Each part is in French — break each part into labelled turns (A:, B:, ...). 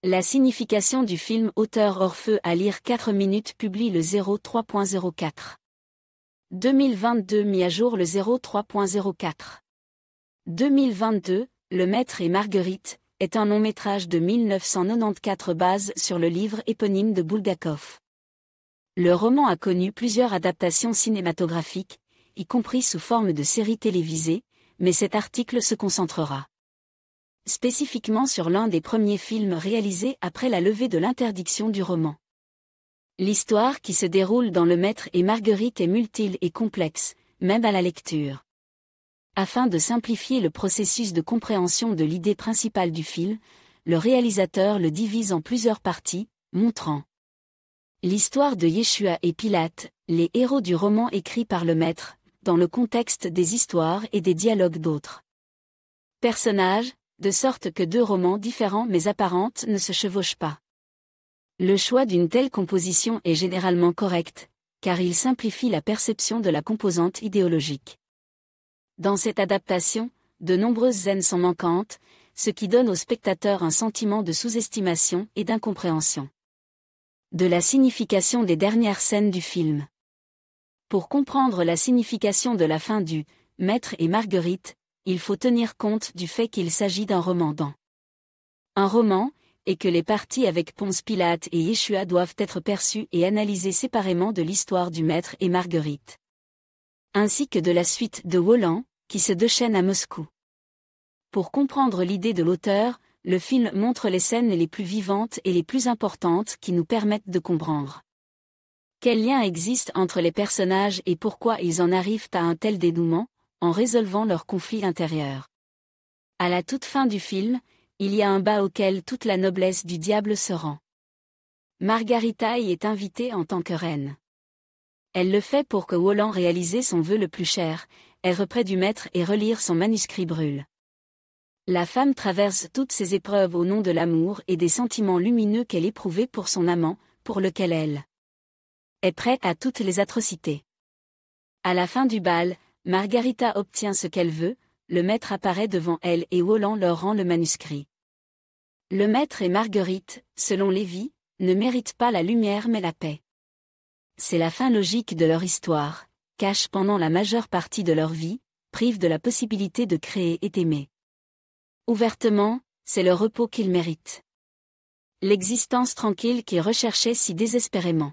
A: La signification du film Auteur hors feu à lire 4 minutes publie le 03.04. 2022 mis à jour le 03.04. 2022, Le Maître et Marguerite, est un long-métrage de 1994 basé sur le livre éponyme de Bulgakov. Le roman a connu plusieurs adaptations cinématographiques, y compris sous forme de séries télévisées, mais cet article se concentrera spécifiquement sur l'un des premiers films réalisés après la levée de l'interdiction du roman. L'histoire qui se déroule dans Le Maître et Marguerite est multiple et complexe, même à la lecture. Afin de simplifier le processus de compréhension de l'idée principale du film, le réalisateur le divise en plusieurs parties, montrant l'histoire de Yeshua et Pilate, les héros du roman écrit par le Maître, dans le contexte des histoires et des dialogues d'autres personnages, de sorte que deux romans différents mais apparentes ne se chevauchent pas. Le choix d'une telle composition est généralement correct, car il simplifie la perception de la composante idéologique. Dans cette adaptation, de nombreuses scènes sont manquantes, ce qui donne au spectateur un sentiment de sous-estimation et d'incompréhension de la signification des dernières scènes du film. Pour comprendre la signification de la fin du « Maître et Marguerite », il faut tenir compte du fait qu'il s'agit d'un roman dans un roman, et que les parties avec Ponce Pilate et Yeshua doivent être perçues et analysées séparément de l'histoire du Maître et Marguerite, ainsi que de la suite de Wolan, qui se déchaîne à Moscou. Pour comprendre l'idée de l'auteur, le film montre les scènes les plus vivantes et les plus importantes qui nous permettent de comprendre quel lien existe entre les personnages et pourquoi ils en arrivent à un tel dénouement, en résolvant leur conflit intérieur. À la toute fin du film, il y a un bal auquel toute la noblesse du diable se rend. Margarita y est invitée en tant que reine. Elle le fait pour que Wolan réalise son vœu le plus cher, être près du Maître et relire son manuscrit brûle. La femme traverse toutes ces épreuves au nom de l'amour et des sentiments lumineux qu'elle éprouvait pour son amant, pour lequel elle est prête à toutes les atrocités. À la fin du bal, Margarita obtient ce qu'elle veut, le Maître apparaît devant elle et Wolan leur rend le manuscrit. Le Maître et Marguerite, selon Lévy, ne méritent pas la lumière mais la paix. C'est la fin logique de leur histoire, cache pendant la majeure partie de leur vie, prive de la possibilité de créer et d'aimer. Ouvertement, c'est le repos qu'ils méritent. L'existence tranquille qu'ils recherchaient si désespérément.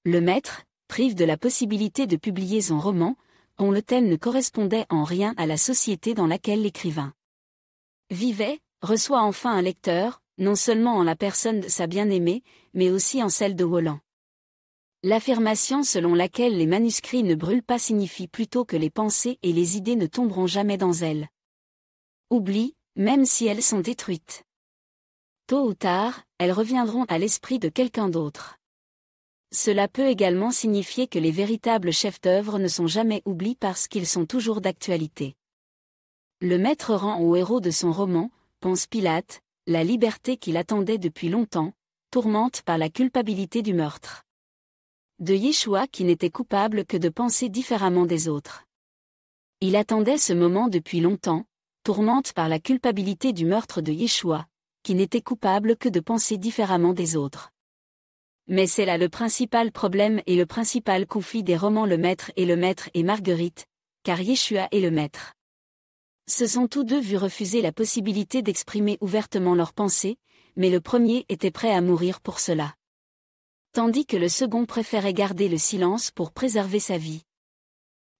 A: Le Maître, prive de la possibilité de publier son roman, dont le thème ne correspondait en rien à la société dans laquelle l'écrivain vivait, reçoit enfin un lecteur, non seulement en la personne de sa bien-aimée, mais aussi en celle de Wolan. L'affirmation selon laquelle les manuscrits ne brûlent pas signifie plutôt que les pensées et les idées ne tomberont jamais dans elles. Oublie, même si elles sont détruites. Tôt ou tard, elles reviendront à l'esprit de quelqu'un d'autre. Cela peut également signifier que les véritables chefs-d'œuvre ne sont jamais oubliés parce qu'ils sont toujours d'actualité. Le Maître rend au héros de son roman, Ponce Pilate, la liberté qu'il attendait depuis longtemps, tourmente par la culpabilité du meurtre de Yeshua qui n'était coupable que de penser différemment des autres. Il attendait ce moment depuis longtemps, tourmente par la culpabilité du meurtre de Yeshua, qui n'était coupable que de penser différemment des autres. Mais c'est là le principal problème et le principal conflit des romans Le Maître et Marguerite, car Yeshua est le Maître. Se sont tous deux vus refuser la possibilité d'exprimer ouvertement leurs pensées, mais le premier était prêt à mourir pour cela. Tandis que le second préférait garder le silence pour préserver sa vie.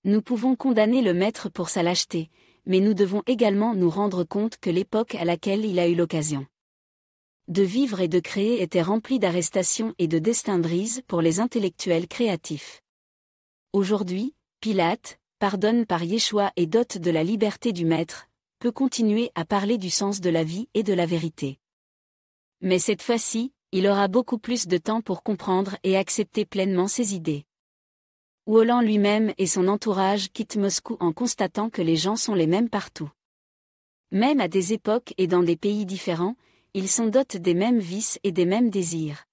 A: Nous pouvons condamner le Maître pour sa lâcheté, mais nous devons également nous rendre compte que l'époque à laquelle il a eu l'occasion de vivre et de créer était remplie d'arrestations et de destins brises pour les intellectuels créatifs. Aujourd'hui, Pilate, pardonne par Yeshua et dote de la liberté du Maître, peut continuer à parler du sens de la vie et de la vérité. Mais cette fois-ci, il aura beaucoup plus de temps pour comprendre et accepter pleinement ses idées. Wolan lui-même et son entourage quittent Moscou en constatant que les gens sont les mêmes partout. Même à des époques et dans des pays différents, ils sont dotés des mêmes vices et des mêmes désirs.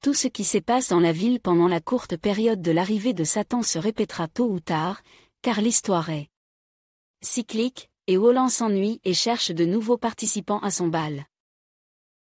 A: Tout ce qui se passe dans la ville pendant la courte période de l'arrivée de Satan se répétera tôt ou tard, car l'histoire est cyclique, et Wolan s'ennuie et cherche de nouveaux participants à son bal.